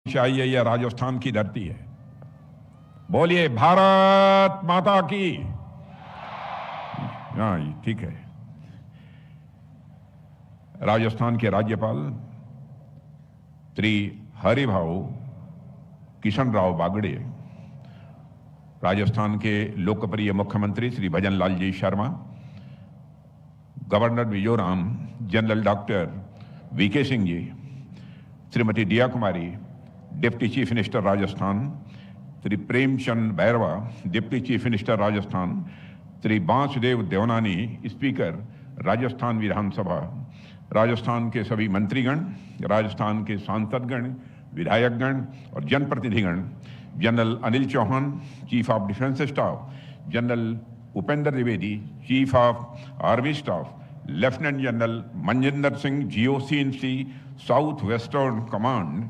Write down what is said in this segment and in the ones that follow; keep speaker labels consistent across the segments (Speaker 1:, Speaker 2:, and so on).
Speaker 1: चाहिए, यह राजस्थान की धरती है। बोलिए भारत माता की। हाँ ठीक है। राजस्थान के राज्यपाल श्री हरिभाऊ किशन राव बागड़े, राजस्थान के लोकप्रिय मुख्यमंत्री Shri Bhajan Lal ji Sharma, governor Mizoram general doctor VK Singh ji, Shrimati Diya Kumari deputy chief minister Rajasthan, Shri Premchand Bairwa deputy chief minister Rajasthan, Shri Vasudev Devnani speaker Rajasthan Vidhan Sabha, Rajasthan के सभी मंत्रीगण, राजस्थान के सांसदगण, विधायकगण और जनप्रतिनिधिगण, general Anil Chauhan chief of defence staff, general Upendra Dwivedi chief of army staff, lieutenant general Manjinder Singh GOC/INC south western command,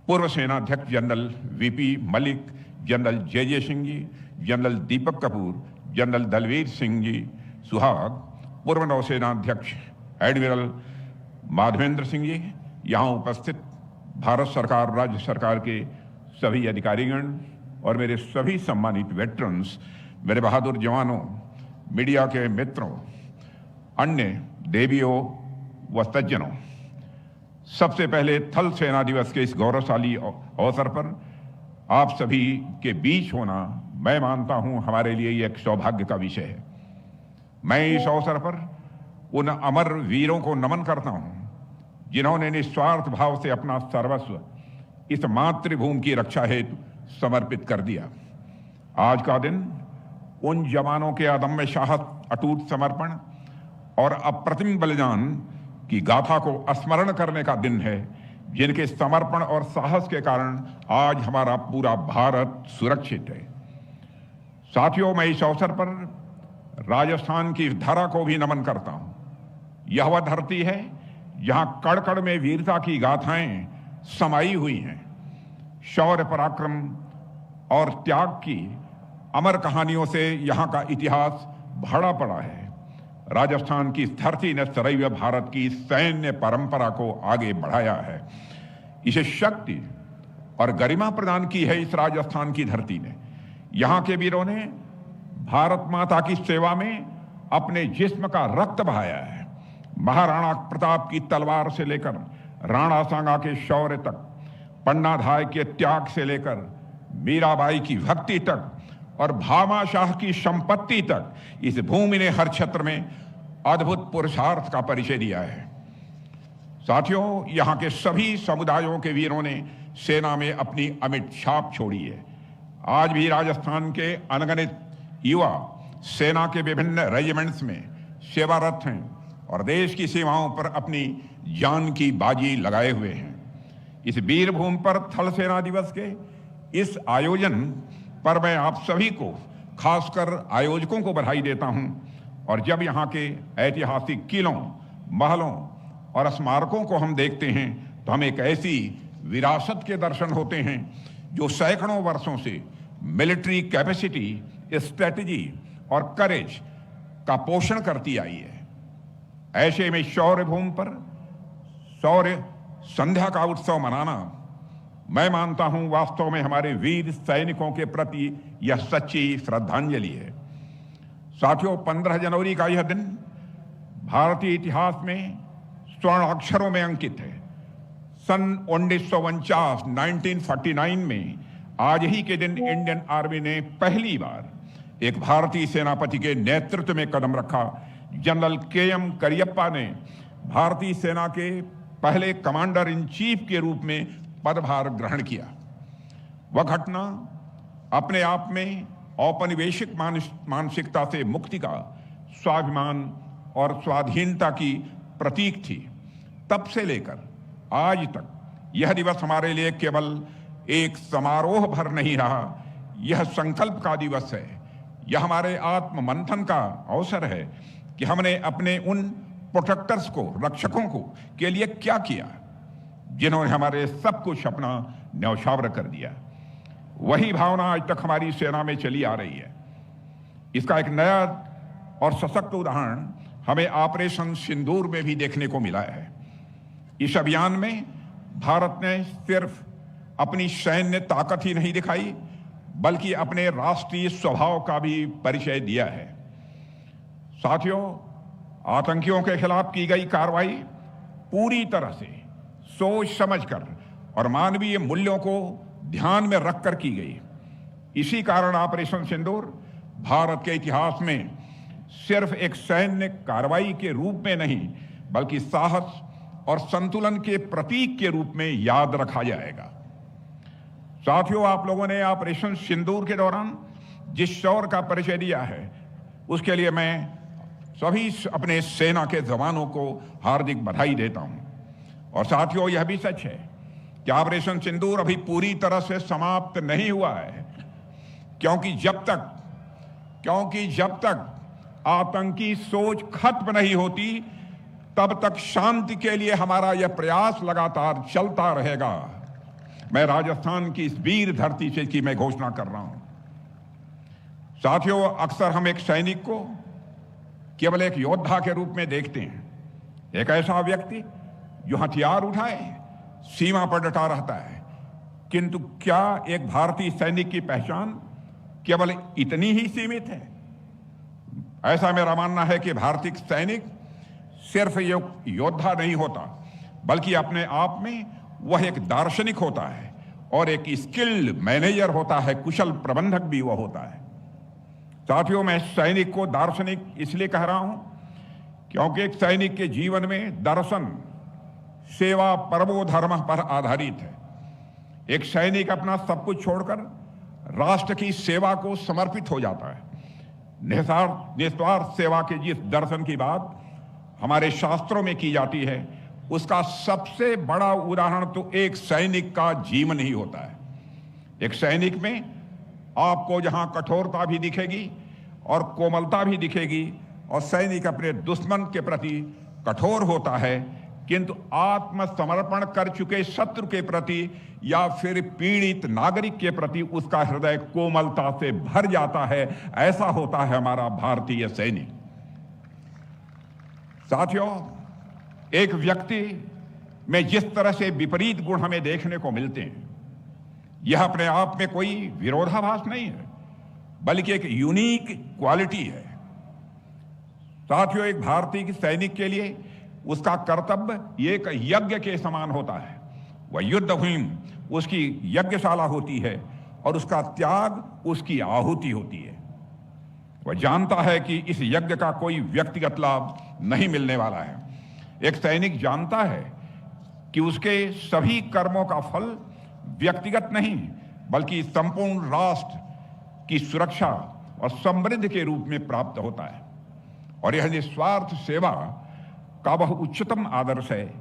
Speaker 1: पूर्व सेनाध्यक्ष general VP Malik, general JJ Singh ji, general Deepak Kapoor, general Dalbir Singh ji Suhag, पूर्व नौसेनाध्यक्ष एडमिरल माधवेंद्र सिंह जी, यहाँ उपस्थित भारत सरकार, राज्य सरकार के सभी अधिकारीगण और मेरे सभी सम्मानित वेटरन्स, मेरे बहादुर जवानों, मीडिया के मित्रों, अन्य देवियों व सज्जनों, सबसे पहले थल सेना दिवस के इस गौरवशाली अवसर पर आप सभी के बीच होना मैं मानता हूं हमारे लिए ये एक सौभाग्य का विषय है। मैं इस अवसर पर उन अमर वीरों को नमन करता हूं जिन्होंने निस्वार्थ भाव से अपना सर्वस्व इस मातृभूमि की रक्षा हेतु समर्पित कर दिया। आज का दिन उन जवानों के अदम्य साहस, अटूट समर्पण और अप्रतिम बलिदान की गाथा को स्मरण करने का दिन है, जिनके समर्पण और साहस के कारण आज हमारा पूरा भारत सुरक्षित है। साथियों, मैं इस अवसर पर राजस्थान की धरा को भी नमन करता हूं। यह वह धरती है जहां कड़ कड़ में वीरता की गाथाएं समाई हुई हैं। शौर्य, पराक्रम और त्याग की अमर कहानियों से यहां का इतिहास भरा पड़ा है। राजस्थान की धरती ने सदैव भारत की सैन्य परंपरा को आगे बढ़ाया है। इसे शक्ति और गरिमा प्रदान की है इस राजस्थान की धरती ने। यहां के वीरों ने भारत माता की सेवा में अपने जिस्म का रक्त बहाया है। महाराणा प्रताप की तलवार से लेकर राणा सांगा के शौर्य तक, पन्नाधाय के त्याग से लेकर मीराबाई की भक्ति तक और भामाशाह की संपत्ति तक, इस भूमि ने हर क्षेत्र में अद्भुत पुरुषार्थ का परिचय दिया है। साथियों, यहाँ के सभी समुदायों के वीरों ने सेना में अपनी अमिट छाप छोड़ी है। आज भी राजस्थान के अनगिनत युवा सेना के विभिन्न रेजिमेंट्स में सेवारत हैं और देश की सीमाओं पर अपनी जान की बाजी लगाए हुए हैं। इस वीरभूमि पर थल सेना दिवस के इस आयोजन पर मैं आप सभी को, खासकर आयोजकों को बधाई देता हूं। और जब यहाँ के ऐतिहासिक किलों, महलों और स्मारकों को हम देखते हैं तो हमें एक ऐसी विरासत के दर्शन होते हैं जो सैकड़ों वर्षों से मिलिट्री कैपेसिटी, स्ट्रेटजी और करेज का पोषण करती आई है। ऐसे में शौर्य भूमि पर शौर्य संध्या का उत्सव मनाना, मैं मानता हूं वास्तव में हमारे वीर सैनिकों के प्रति यह सच्ची श्रद्धांजलि है। साथियों, 15 जनवरी का यह दिन भारतीय इतिहास में स्वर्ण अक्षरों में अंकित है। सन 1949 1949 में आज ही के दिन इंडियन आर्मी ने पहली बार एक भारतीय सेनापति के नेतृत्व में कदम रखा। जनरल KM करियप्पा ने भारतीय सेना के पहले कमांडर इन चीफ के रूप में पदभार ग्रहण किया। वह घटना अपने आप में औपनिवेशिक मानसिकता से मुक्ति का, स्वाभिमान और स्वाधीनता की प्रतीक थी। तब से लेकर आज तक यह दिवस हमारे लिए केवल एक समारोह भर नहीं रहा, यह संकल्प का दिवस है। यह हमारे आत्म मंथन का अवसर है कि हमने अपने उन प्रोटेक्टर्स को, रक्षकों को के लिए क्या किया जिन्होंने हमारे सब कुछ अपना न्यौछावर कर दिया। वही भावना आज तक हमारी सेना में चली आ रही है। इसका एक नया और सशक्त उदाहरण हमें ऑपरेशन सिंदूर में भी देखने को मिला है। इस अभियान में भारत ने सिर्फ अपनी सैन्य ताकत ही नहीं दिखाई, बल्कि अपने राष्ट्रीय स्वभाव का भी परिचय दिया है। साथियों, आतंकियों के खिलाफ की गई कार्रवाई पूरी तरह से सोच समझकर और मानवीय मूल्यों को ध्यान में रखकर की गई। इसी कारण ऑपरेशन सिंदूर भारत के इतिहास में सिर्फ एक सैन्य कार्रवाई के रूप में नहीं, बल्कि साहस और संतुलन के प्रतीक के रूप में याद रखा जाएगा। साथियों, आप लोगों ने ऑपरेशन सिंदूर के दौरान जिस शौर्य का परिचय दिया है, उसके लिए मैं सभी अपने सेना के जवानों को हार्दिक बधाई देता हूं। और साथियों, यह भी सच है कि ऑपरेशन सिंदूर अभी पूरी तरह से समाप्त नहीं हुआ है, क्योंकि जब तक आतंकी सोच खत्म नहीं होती, तब तक शांति के लिए हमारा यह प्रयास लगातार चलता रहेगा। मैं राजस्थान की इस वीर धरती से की मैं घोषणा कर रहा हूं। साथियों, अक्सर हम एक सैनिक को केवल एक योद्धा के रूप में देखते हैं, एक ऐसा व्यक्ति जो हथियार उठाए सीमा पर डटा रहता है। किंतु क्या एक भारतीय सैनिक की पहचान केवल इतनी ही सीमित है? ऐसा मेरा मानना है कि भारतीय सैनिक सिर्फ योद्धा नहीं होता, बल्कि अपने आप में वह एक दार्शनिक होता है और एक स्किल्ड मैनेजर होता है, कुशल प्रबंधक भी वह होता है। साथियों, मैं सैनिक को दार्शनिक इसलिए कह रहा हूं क्योंकि एक सैनिक के जीवन में दर्शन सेवा परमो धर्म पर आधारित है। एक सैनिक अपना सब कुछ छोड़कर राष्ट्र की सेवा को समर्पित हो जाता है। निस्वार्थ सेवा के जिस दर्शन की बात हमारे शास्त्रों में की जाती है, उसका सबसे बड़ा उदाहरण तो एक सैनिक का जीवन ही होता है। एक सैनिक में आपको जहां कठोरता भी दिखेगी और कोमलता भी दिखेगी, और सैनिक अपने दुश्मन के प्रति कठोर होता है, किंतु आत्मसमर्पण कर चुके शत्रु के प्रति या फिर पीड़ित नागरिक के प्रति उसका हृदय कोमलता से भर जाता है। ऐसा होता है हमारा भारतीय सैनिक। साथियों, एक व्यक्ति में जिस तरह से विपरीत गुण हमें देखने को मिलते हैं, यह अपने आप में कोई विरोधाभास नहीं है, बल्कि एक यूनिक क्वालिटी है। साथियों, एक भारतीय सैनिक के लिए उसका कर्तव्य एक यज्ञ के समान होता है। वह युद्ध भूमि उसकी यज्ञशाला होती है और उसका त्याग उसकी आहुति होती है। वह जानता है कि इस यज्ञ का कोई व्यक्तिगत लाभ नहीं मिलने वाला है। एक सैनिक जानता है कि उसके सभी कर्मों का फल व्यक्तिगत नहीं, बल्कि संपूर्ण राष्ट्र की सुरक्षा और समृद्धि के रूप में प्राप्त होता है। और यह निस्वार्थ सेवा का वह उच्चतम आदर्श है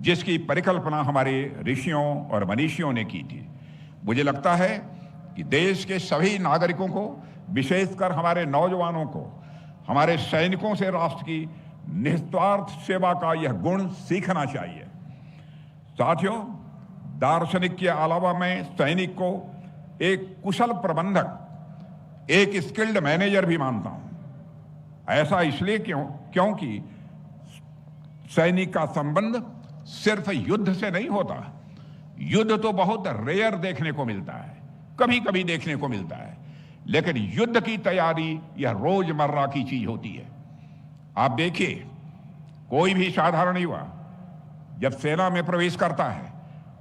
Speaker 1: जिसकी परिकल्पना हमारे ऋषियों और मनीषियों ने की थी। मुझे लगता है कि देश के सभी नागरिकों को, विशेषकर हमारे नौजवानों को, हमारे सैनिकों से राष्ट्र की निस्वार्थ सेवा का यह गुण सीखना चाहिए। साथियों, दार्शनिक के अलावा मैं सैनिक को एक कुशल प्रबंधक, एक स्किल्ड मैनेजर भी मानता हूं। ऐसा इसलिए क्योंकि सैनिक का संबंध सिर्फ युद्ध से नहीं होता। युद्ध तो बहुत रेयर देखने को मिलता है, कभी कभी देखने को मिलता है, लेकिन युद्ध की तैयारी यह रोजमर्रा की चीज होती है। आप देखिए, कोई भी साधारण युवा जब सेना में प्रवेश करता है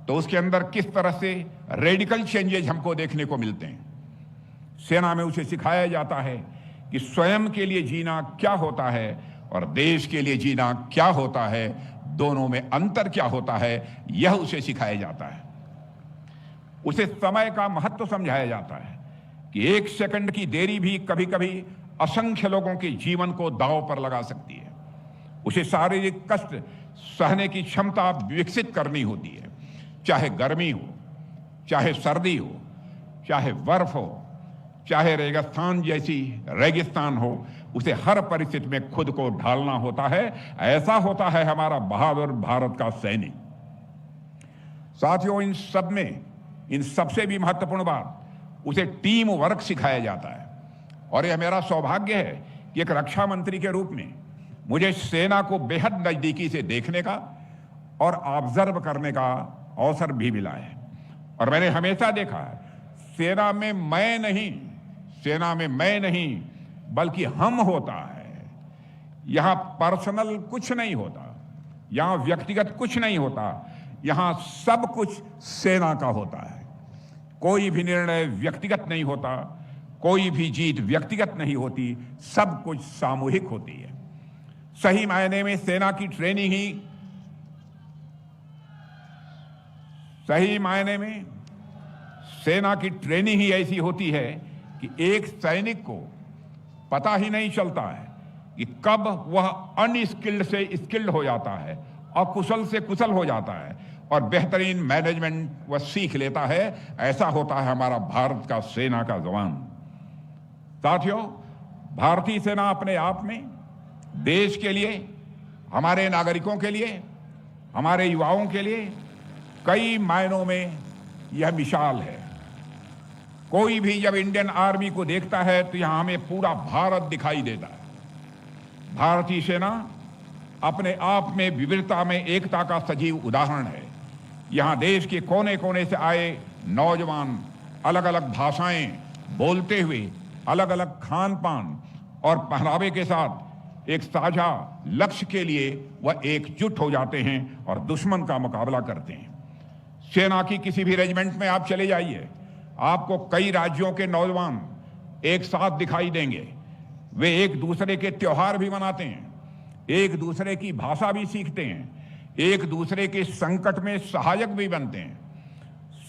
Speaker 1: तो उसके अंदर किस तरह से रेडिकल चेंजेस हमको देखने को मिलते हैं। सेना में उसे सिखाया जाता है कि स्वयं के लिए जीना क्या होता है और देश के लिए जीना क्या होता है, दोनों में अंतर क्या होता है, यह उसे सिखाया जाता है। उसे समय का महत्व समझाया जाता है कि एक सेकंड की देरी भी कभी कभी असंख्य लोगों के जीवन को दांव पर लगा सकती है। उसे शारीरिक कष्ट सहने की क्षमता विकसित करनी होती है, चाहे गर्मी हो, चाहे सर्दी हो, चाहे बर्फ हो, चाहे रेगिस्तान जैसी रेगिस्तान हो, उसे हर परिस्थिति में खुद को ढालना होता है। ऐसा होता है हमारा बहादुर भारत का सैनिक। साथियों, इन सबसे भी महत्वपूर्ण बात, उसे टीम वर्क सिखाया जाता है। और यह मेरा सौभाग्य है कि एक रक्षा मंत्री के रूप में मुझे सेना को बेहद नजदीकी से देखने का और ऑब्जर्व करने का अवसर भी मिला है। और मैंने हमेशा देखा है सेना में मैं नहीं बल्कि हम होता है। यहां पर्सनल कुछ नहीं होता, यहां व्यक्तिगत कुछ नहीं होता, यहां सब कुछ सेना का होता है। कोई भी निर्णय व्यक्तिगत नहीं होता, कोई भी जीत व्यक्तिगत नहीं होती, सब कुछ सामूहिक होती है। सही मायने में सेना की ट्रेनिंग ही ऐसी होती है कि एक सैनिक को पता ही नहीं चलता है कि कब वह अनस्किल्ड से स्किल्ड हो जाता है, अकुशल से कुशल हो जाता है और बेहतरीन मैनेजमेंट वह सीख लेता है। ऐसा होता है हमारा भारत का सेना का जवान। साथियों, भारतीय सेना अपने आप में देश के लिए, हमारे नागरिकों के लिए, हमारे युवाओं के लिए कई मायनों में यह मिसाल है। कोई भी जब इंडियन आर्मी को देखता है तो यहां हमें पूरा भारत दिखाई देता है। भारतीय सेना अपने आप में विविधता में एकता का सजीव उदाहरण है। यहां देश के कोने कोने से आए नौजवान अलग अलग भाषाएं बोलते हुए, अलग अलग खान पान और पहनावे के साथ एक साझा लक्ष्य के लिए वह एकजुट हो जाते हैं और दुश्मन का मुकाबला करते हैं। सेना की किसी भी रेजिमेंट में आप चले जाइए, आपको कई राज्यों के नौजवान एक साथ दिखाई देंगे। वे एक दूसरे के त्योहार भी मनाते हैं, एक दूसरे की भाषा भी सीखते हैं, एक दूसरे के संकट में सहायक भी बनते हैं।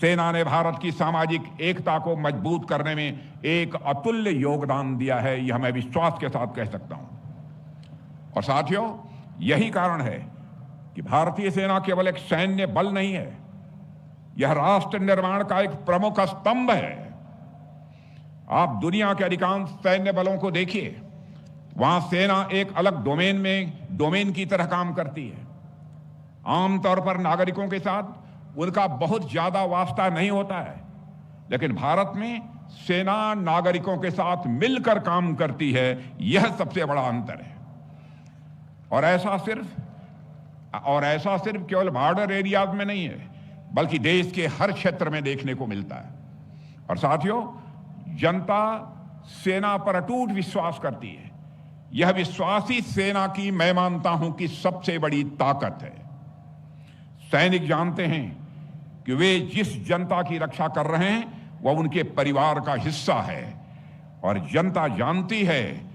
Speaker 1: सेना ने भारत की सामाजिक एकता को मजबूत करने में एक अतुल्य योगदान दिया है, यह मैं विश्वास के साथ कह सकता हूं। और साथियों, यही कारण है कि भारतीय सेना केवल एक सैन्य बल नहीं है, यह राष्ट्र निर्माण का एक प्रमुख स्तंभ है। आप दुनिया के अधिकांश सैन्य बलों को देखिए, वहां सेना एक अलग डोमेन की तरह काम करती है। आमतौर पर नागरिकों के साथ उनका बहुत ज्यादा वास्ता नहीं होता है, लेकिन भारत में सेना नागरिकों के साथ मिलकर काम करती है, यह सबसे बड़ा अंतर है। और ऐसा सिर्फ केवल बॉर्डर एरियाज में नहीं है, बल्कि देश के हर क्षेत्र में देखने को मिलता है। और साथियों, जनता सेना पर अटूट विश्वास करती है। यह विश्वास ही सेना की, मैं मानता हूं, कि सबसे बड़ी ताकत है। सैनिक जानते हैं कि वे जिस जनता की रक्षा कर रहे हैं वह उनके परिवार का हिस्सा है, और जनता जानती है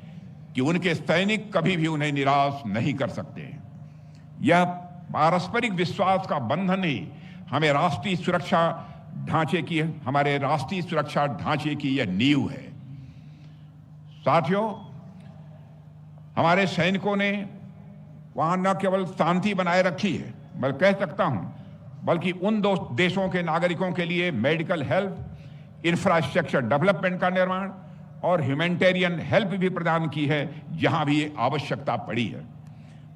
Speaker 1: कि उनके सैनिक कभी भी उन्हें निराश नहीं कर सकते। यह पारस्परिक विश्वास का बंधन ही हमारे राष्ट्रीय सुरक्षा ढांचे की यह नींव है। साथियों, हमारे सैनिकों ने वहां न केवल शांति बनाए रखी है, मैं कह सकता हूं, बल्कि उन दो देशों के नागरिकों के लिए मेडिकल हेल्प, इंफ्रास्ट्रक्चर डेवलपमेंट का निर्माण और ह्यूमैनिटेरियन हेल्प भी प्रदान की है जहां भी आवश्यकता पड़ी है।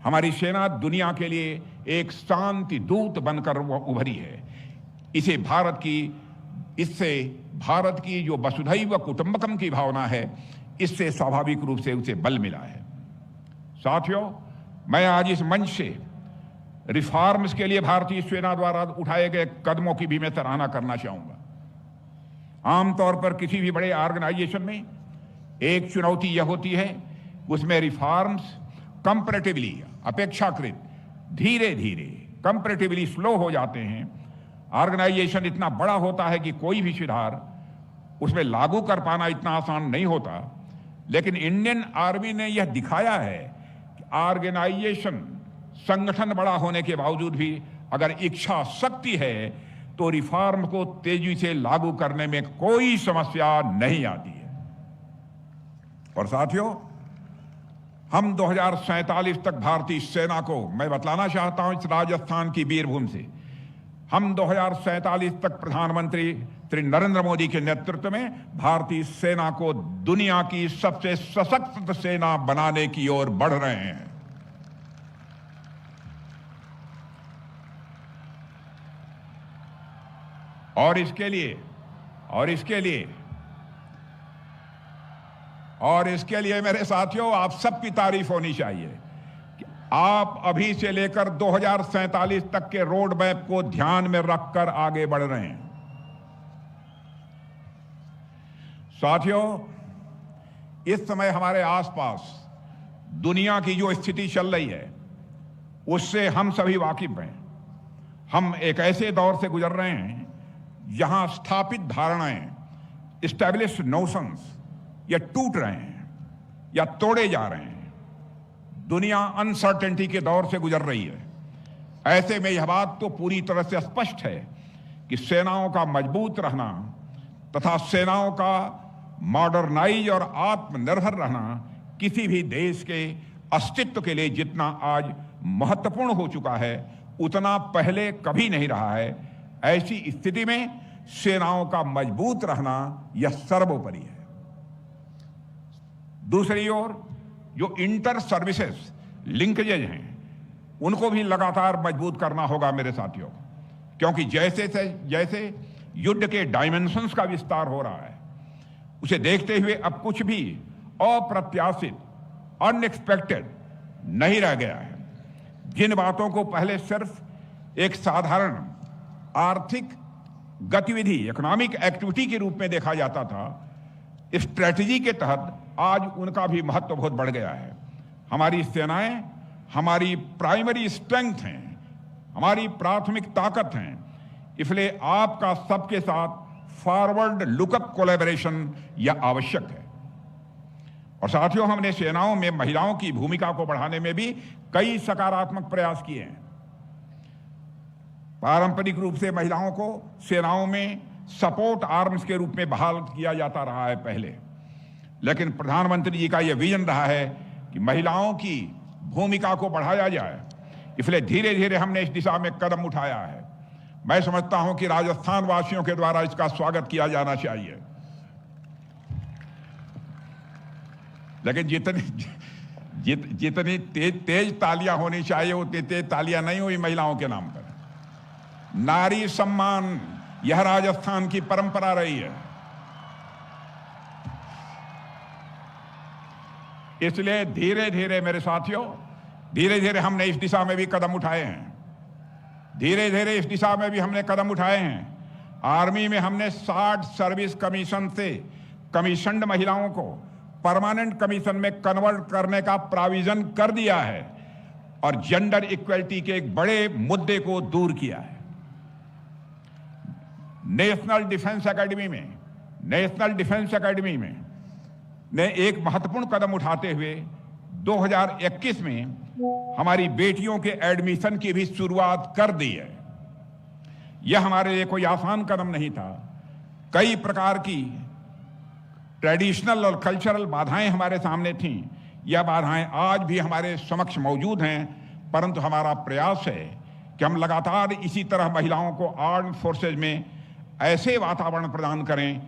Speaker 1: हमारी सेना दुनिया के लिए एक शांति दूत बनकर उभरी है। इससे भारत की जो वसुधैव कुटुंबकम की भावना है, इससे स्वाभाविक रूप से उसे बल मिला है। साथियों, मैं आज इस मंच से रिफॉर्म्स के लिए भारतीय सेना द्वारा उठाए गए कदमों की भी मैं सराहना करना चाहूंगा। आमतौर पर किसी भी बड़े ऑर्गेनाइजेशन में एक चुनौती यह होती है, उसमें रिफॉर्म्स कंपैरेटिवली, अपेक्षाकृत धीरे धीरे, कंपैरेटिवली स्लो हो जाते हैं। ऑर्गेनाइजेशन इतना बड़ा होता है कि कोई भी सुधार उसमें लागू कर पाना इतना आसान नहीं होता। लेकिन इंडियन आर्मी ने यह दिखाया है कि ऑर्गेनाइजेशन, संगठन बड़ा होने के बावजूद भी अगर इच्छा शक्ति है तो रिफॉर्म को तेजी से लागू करने में कोई समस्या नहीं आती है। और साथियों, हम 2047 तक भारतीय सेना को, मैं बतलाना चाहता हूं इस राजस्थान की वीरभूमि से, हम 2047 तक प्रधानमंत्री श्री नरेंद्र मोदी के नेतृत्व में भारतीय सेना को दुनिया की सबसे सशक्त सेना बनाने की ओर बढ़ रहे हैं। और इसके लिए मेरे साथियों, आप सबकी तारीफ होनी चाहिए कि आप अभी से लेकर 2047 तक के रोड मैप को ध्यान में रखकर आगे बढ़ रहे हैं। साथियों, इस समय हमारे आसपास दुनिया की जो स्थिति चल रही है उससे हम सभी वाकिफ हैं। हम एक ऐसे दौर से गुजर रहे हैं जहां स्थापित धारणाएं, एस्टैब्लिश्ड नोशंस या टूट रहे हैं या तोड़े जा रहे हैं। दुनिया अनसर्टेनिटी के दौर से गुजर रही है। ऐसे में यह बात तो पूरी तरह से स्पष्ट है कि सेनाओं का मजबूत रहना तथा सेनाओं का मॉडर्नाइज और आत्मनिर्भर रहना किसी भी देश के अस्तित्व के लिए जितना आज महत्वपूर्ण हो चुका है उतना पहले कभी नहीं रहा है। ऐसी स्थिति में सेनाओं का मजबूत रहना यह सर्वोपरि है। दूसरी ओर जो इंटर सर्विसेज लिंकेजेज हैं उनको भी लगातार मजबूत करना होगा मेरे साथियों, क्योंकि जैसे युद्ध के डायमेंशंस का विस्तार हो रहा है उसे देखते हुए अब कुछ भी अप्रत्याशित, अनएक्सपेक्टेड नहीं रह गया है। जिन बातों को पहले सिर्फ एक साधारण आर्थिक गतिविधि, इकोनॉमिक एक्टिविटी के रूप में देखा जाता था, स्ट्रेटजी के तहत आज उनका भी महत्व बहुत बढ़ गया है। हमारी सेनाएं हमारी प्राइमरी स्ट्रेंथ हैं, हमारी प्राथमिक ताकत हैं। इसलिए आपका सबके साथ फॉरवर्ड लुकअप कोलैबोरेशन यह आवश्यक है। और साथियों, हमने सेनाओं में महिलाओं की भूमिका को बढ़ाने में भी कई सकारात्मक प्रयास किए हैं। पारंपरिक रूप से महिलाओं को सेनाओं में सपोर्ट आर्म्स के रूप में बहाल किया जाता रहा है पहले, लेकिन प्रधानमंत्री जी का यह विजन रहा है कि महिलाओं की भूमिका को बढ़ाया जाए। इसलिए धीरे धीरे हमने इस दिशा में कदम उठाया है। मैं समझता हूं कि राजस्थान वासियों के द्वारा इसका स्वागत किया जाना चाहिए। लेकिन जितनी तेज तालियां होनी चाहिए उतनी तेज तालियां नहीं हुई महिलाओं के नाम पर। नारी सम्मान यह राजस्थान की परंपरा रही है। इसलिए धीरे धीरे मेरे साथियों, धीरे धीरे हमने इस दिशा में भी कदम उठाए हैं। धीरे धीरे इस दिशा में भी हमने कदम उठाए हैं। आर्मी में हमने 60 सर्विस कमीशन से कमीशन्ड महिलाओं को परमानेंट कमीशन में कन्वर्ट करने का प्रोविजन कर दिया है और जेंडर इक्वलिटी के एक बड़े मुद्दे को दूर किया है। नेशनल डिफेंस एकेडमी में ने एक महत्वपूर्ण कदम उठाते हुए 2021 में हमारी बेटियों के एडमिशन की भी शुरुआत कर दी है। यह हमारे लिए कोई आसान कदम नहीं था। कई प्रकार की ट्रेडिशनल और कल्चरल बाधाएं हमारे सामने थीं। यह बाधाएं आज भी हमारे समक्ष मौजूद हैं, परंतु हमारा प्रयास है कि हम लगातार इसी तरह महिलाओं को आर्म्ड फोर्सेज में ऐसे वातावरण प्रदान करें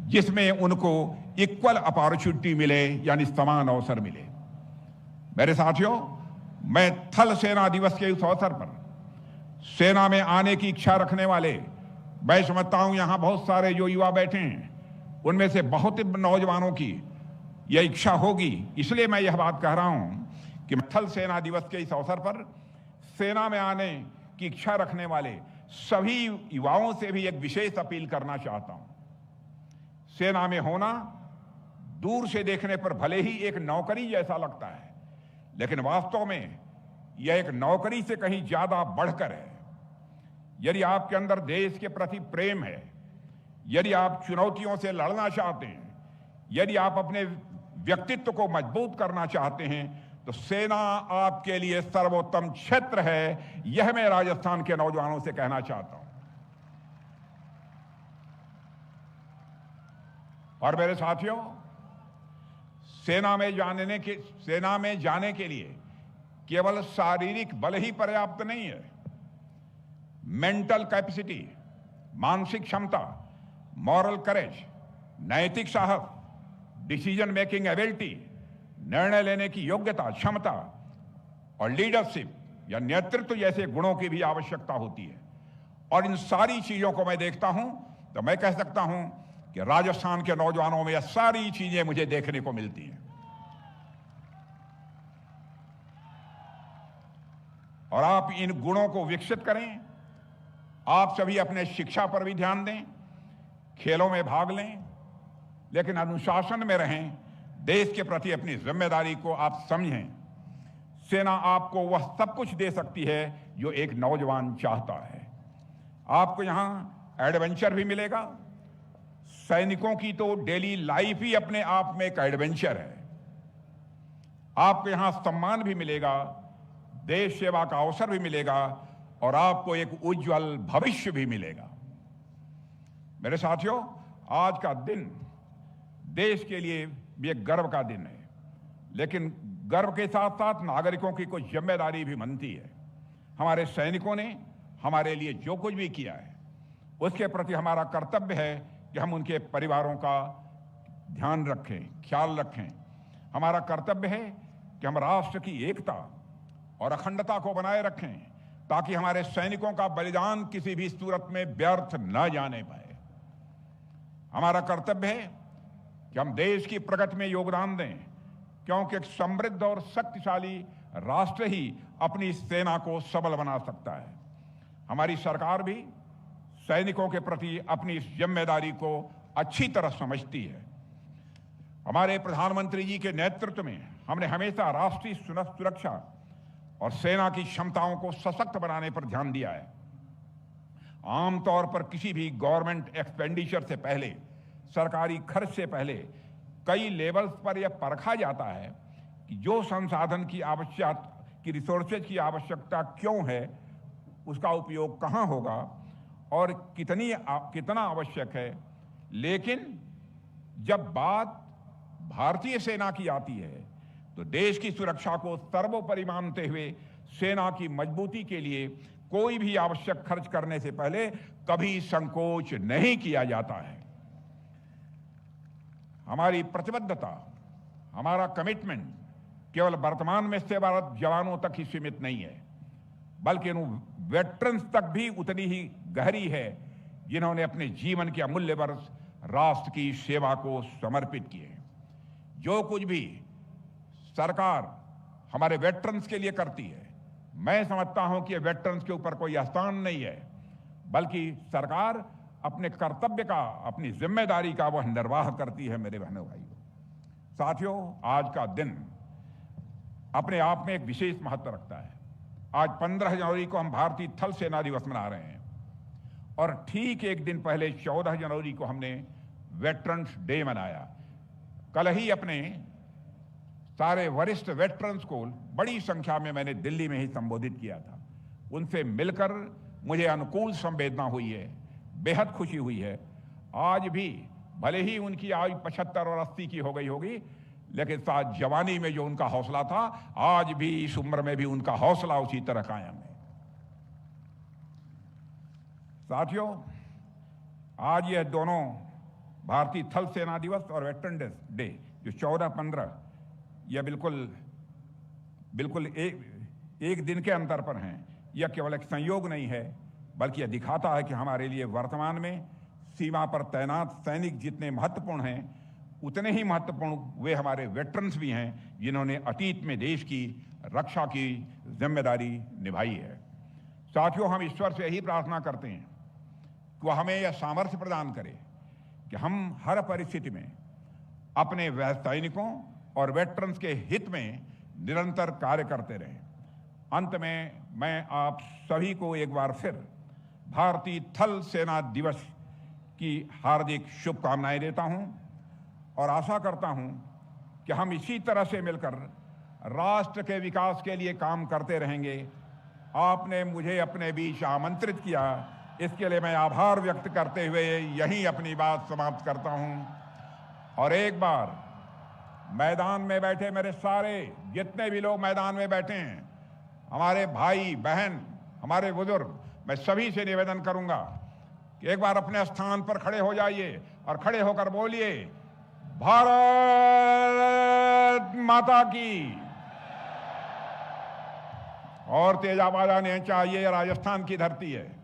Speaker 1: जिसमें उनको इक्वल अपॉर्चुनिटी मिले, यानी समान अवसर मिले। मेरे साथियों, मैं थल सेना दिवस के उस अवसर पर सेना में आने की इच्छा रखने वाले, मैं समझता हूं यहां बहुत सारे जो युवा बैठे हैं उनमें से बहुत नौजवानों की यह इच्छा होगी। इसलिए मैं यह बात कह रहा हूं कि थल सेना दिवस के इस अवसर पर सेना में आने की इच्छा रखने वाले सभी युवाओं से भी एक विशेष अपील करना चाहता हूं। सेना में होना दूर से देखने पर भले ही एक नौकरी जैसा लगता है, लेकिन वास्तव में यह एक नौकरी से कहीं ज्यादा बढ़कर है। यदि आपके अंदर देश के प्रति प्रेम है, यदि आप चुनौतियों से लड़ना चाहते हैं, यदि आप अपने व्यक्तित्व को मजबूत करना चाहते हैं, तो सेना आपके लिए सर्वोत्तम क्षेत्र है। यह मैं राजस्थान के नौजवानों से कहना चाहता हूं। और मेरे साथियों, सेना में जाने के लिए केवल शारीरिक बल ही पर्याप्त नहीं है। मेंटल कैपेसिटी, मानसिक क्षमता, मॉरल करेज, नैतिक साहस, डिसीजन मेकिंग एबिलिटी, निर्णय लेने की योग्यता, क्षमता और लीडरशिप या नेतृत्व जैसे गुणों की भी आवश्यकता होती है। और इन सारी चीजों को मैं देखता हूं तो मैं कह सकता हूं कि राजस्थान के नौजवानों में यह सारी चीजें मुझे देखने को मिलती हैं। और आप इन गुणों को विकसित करें। आप सभी अपने शिक्षा पर भी ध्यान दें, खेलों में भाग लें, लेकिन अनुशासन में रहें, देश के प्रति अपनी जिम्मेदारी को आप समझें। सेना आपको वह सब कुछ दे सकती है जो एक नौजवान चाहता है। आपको यहां एडवेंचर भी मिलेगा। सैनिकों की तो डेली लाइफ ही अपने आप में एक एडवेंचर है। आपको यहां सम्मान भी मिलेगा, देश सेवा का अवसर भी मिलेगा और आपको एक उज्जवल भविष्य भी मिलेगा। मेरे साथियों, आज का दिन देश के लिए भी एक गर्व का दिन है, लेकिन गर्व के साथ साथ नागरिकों की कुछ जिम्मेदारी भी बनती है। हमारे सैनिकों ने हमारे लिए जो कुछ भी किया है, उसके प्रति हमारा कर्तव्य है कि हम उनके परिवारों का ध्यान रखें, ख्याल रखें। हमारा कर्तव्य है कि हम राष्ट्र की एकता और अखंडता को बनाए रखें, ताकि हमारे सैनिकों का बलिदान किसी भी सूरत में व्यर्थ न जाने पाए। हमारा कर्तव्य है कि हम देश की प्रगति में योगदान दें, क्योंकि एक समृद्ध और शक्तिशाली राष्ट्र ही अपनी सेना को सबल बना सकता है। हमारी सरकार भी सैनिकों के प्रति अपनी इस जिम्मेदारी को अच्छी तरह समझती है। हमारे प्रधानमंत्री जी के नेतृत्व में हमने हमेशा राष्ट्रीय सुरक्षा और सेना की क्षमताओं को सशक्त बनाने पर ध्यान दिया है। आमतौर पर किसी भी गवर्नमेंट एक्सपेंडिचर से पहले, सरकारी खर्च से पहले कई लेवल्स पर यह परखा जाता है कि जो संसाधन की रिसोर्सेज की आवश्यकता क्यों है, उसका उपयोग कहां होगा और कितना आवश्यक है। लेकिन जब बात भारतीय सेना की आती है तो देश की सुरक्षा को सर्वोपरि मानते हुए सेना की मजबूती के लिए कोई भी आवश्यक खर्च करने से पहले कभी संकोच नहीं किया जाता है। हमारी प्रतिबद्धता, हमारा कमिटमेंट केवल वर्तमान में सेवारत जवानों तक ही सीमित नहीं है, बल्कि उन वेटरन्स तक भी उतनी ही गहरी है जिन्होंने अपने जीवन के अमूल्य वर्ष राष्ट्र की सेवा को समर्पित किए। जो कुछ भी सरकार हमारे वेटरन्स के लिए करती है, मैं समझता हूं कि वेटरन्स के ऊपर कोई एहसान नहीं है, बल्कि सरकार अपने कर्तव्य का, अपनी जिम्मेदारी का वह निर्वाह करती है। मेरे बहनों भाइयों, साथियों, आज का दिन अपने आप में एक विशेष महत्व रखता है। आज 15 जनवरी को हम भारतीय थल सेना दिवस मना रहे हैं और ठीक एक दिन पहले 14 जनवरी को हमने वेटरन्स डे मनाया। कल ही अपने सारे वरिष्ठ वेटरन्स को बड़ी संख्या में मैंने दिल्ली में ही संबोधित किया था। उनसे मिलकर मुझे अनुकूल संवेदना हुई है, बेहद खुशी हुई है। आज भी भले ही उनकी आयु 75 और 80 की हो गई होगी, लेकिन साथ जवानी में जो उनका हौसला था, आज भी इस उम्र में भी उनका हौसला उसी तरह कायम है। साथियों, आज यह दोनों भारतीय थल सेना दिवस और वेटरन डे जो 14-15, यह बिल्कुल एक दिन के अंतर पर हैं। यह केवल एक संयोग नहीं है, बल्कि यह दिखाता है कि हमारे लिए वर्तमान में सीमा पर तैनात सैनिक जितने महत्वपूर्ण हैं, उतने ही महत्वपूर्ण वे हमारे वेटरन्स भी हैं जिन्होंने अतीत में देश की रक्षा की जिम्मेदारी निभाई है। साथियों, हम ईश्वर से यही प्रार्थना करते हैं कि वह हमें यह सामर्थ्य प्रदान करे कि हम हर परिस्थिति में अपने सैनिकों और वेटरन्स के हित में निरंतर कार्य करते रहें। अंत में मैं आप सभी को एक बार फिर भारतीय थल सेना दिवस की हार्दिक शुभकामनाएं देता हूं और आशा करता हूं कि हम इसी तरह से मिलकर राष्ट्र के विकास के लिए काम करते रहेंगे। आपने मुझे अपने बीच आमंत्रित किया, इसके लिए मैं आभार व्यक्त करते हुए यहीं अपनी बात समाप्त करता हूं। और एक बार मैदान में बैठे मेरे सारे जितने भी लोग मैदान में बैठे हैं, हमारे भाई बहन, हमारे बुजुर्ग, मैं सभी से निवेदन करूंगा कि एक बार अपने स्थान पर खड़े हो जाइए और खड़े होकर बोलिए, भारत माता की। और तेज आवाज आनी चाहिए, राजस्थान की धरती है।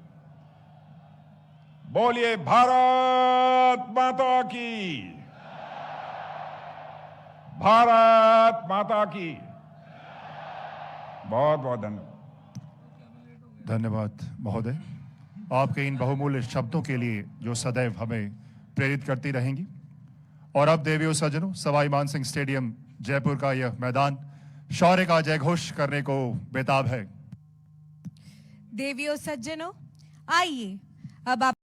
Speaker 1: बोलिए, भारत माता की, भारत माता की। बहुत बहुत धन्यवाद।
Speaker 2: धन्यवाद महोदय, आपके इन बहुमूल्य शब्दों के लिए जो सदैव हमें प्रेरित करती रहेंगी। और अब देवियों सज्जनों, सवाई मानसिंह स्टेडियम जयपुर का यह मैदान शौर्य का जयघोष करने को बेताब है।
Speaker 3: देवियों सज्जनों, आइए अब आप